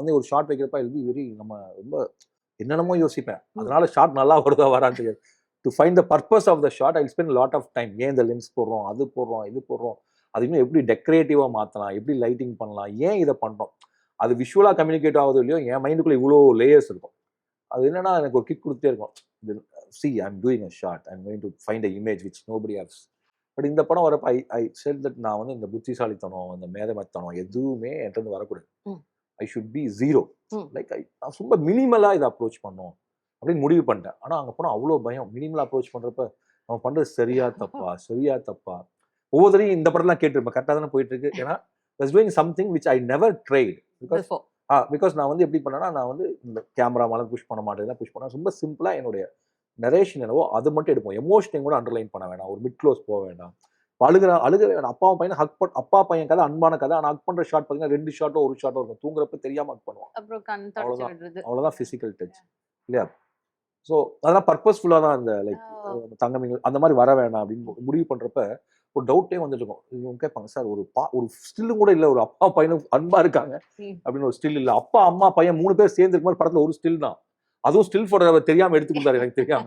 வந்து ஒரு ஷார்ட் வைக்கிறப்ப இல் பி வெரி நம்ம ரொம்ப என்னென்னமோ யோசிப்பேன். அதனால ஷார்ட் நல்லா வருதா வரான்னு தெரியாது. To find the purpose of the short I spend lot of time. ஏன் இந்த லென்ஸ் போடுறோம், அது போடுறோம், இது போடுறோம், அது இன்னும் எப்படி டெக்கரேட்டிவா மாற்றலாம், எப்படி லைட்டிங் பண்ணலாம், ஏன் இதை பண்ணுறோம், அது விஷுவலாக கம்யூனிகேட் ஆகுது இல்லையோ என் மைண்டுக்குள்ளே இவ்வளோ லேயர்ஸ் இருக்கும். அது என்னன்னா எனக்கு ஒரு கிக் கொடுத்துட்டே இருக்கும். See I'm doing a short, I'm going to find a image which nobody ஹேவ்ஸ். But இந்த படம் வரப்ப ஐ செட் தட் நான் வந்து இந்த புத்திசாலித்தனம், இந்த மேதமத்தனம் எதுவுமே என்கிட்ட வரக்கூடாது. I should be zero. Like நான் ரொம்ப மினிமலாக இதை அப்ரோச் பண்ணோம் அப்படின்னு முடிவு பண்ணிட்டேன். ஆனால் அங்கே போனால் அவ்வளோ பயம். மினிமலாக அப்ரோச் பண்ணுறப்ப நம்ம பண்ணுறது சரியா தப்பா, சரியா தப்பா, ஒவ்வொருத்தரையும் இந்த படம்லாம் கேட்டிருப்பேன். கரெக்டாக தானே போயிட்டு இருக்கு. ஏன்னா was doing something which I never tried. Because நான் வந்து எப்படி பண்ணேன்னா, நான் வந்து இந்த கேமரா மேலே புஷ் பண்ண மாட்டேன், புஷ் பண்ணேன். ரொம்ப சிம்பிளாக என்னுடைய நரேஷன் என்னவோ அது மட்டும் எடுப்போம். எமோஷனையும் கூட அண்டர்லைன் பண்ண வேண்டாம், ஒரு மிட் க்ளோஸ் போக வேண்டாம், அழுக வேண்டாம். அப்பாவும் பையனை அப்பா பையன் கதை அன்பான கதை. ஆனால் ஹக் பண்ணுற ஷாட் பார்த்தீங்கன்னா 2 ஷாட்டோ 1 ஷாட்டோ இருக்கும். தூங்குறப்ப தெரியாமல் ஹக் பண்ணுவான். அவ்வளோதான் ஃபிசிக்கல் டச் இல்லையா? ஸோ அதெல்லாம் பர்பஸ்ஃபுல்லாக தான் இந்த லைக் தங்கமீன் அந்த மாதிரி வர வேண்டாம் அப்படின்னு முடிவு பண்ணுறப்ப ஒரு டவுட்டே வந்துட்டு இருக்கும். இவங்க கேட்பாங்க, சார் ஒரு ஸ்டில்லும் கூட இல்லை, ஒரு அப்பா பையனும் அன்பா இருக்காங்க அப்படின்னு ஒரு ஸ்டில் இல்லை. அப்பா அம்மா பையன் 3 பேர் சேர்ந்து இருக்கும் மாதிரி படத்தில் ஒரு ஸ்டில் தான். அதுவும் ஸ்டில் ஃபோட்டோ தெரியாமல் எடுத்து கொடுத்தாரு எனக்கு தெரியாம.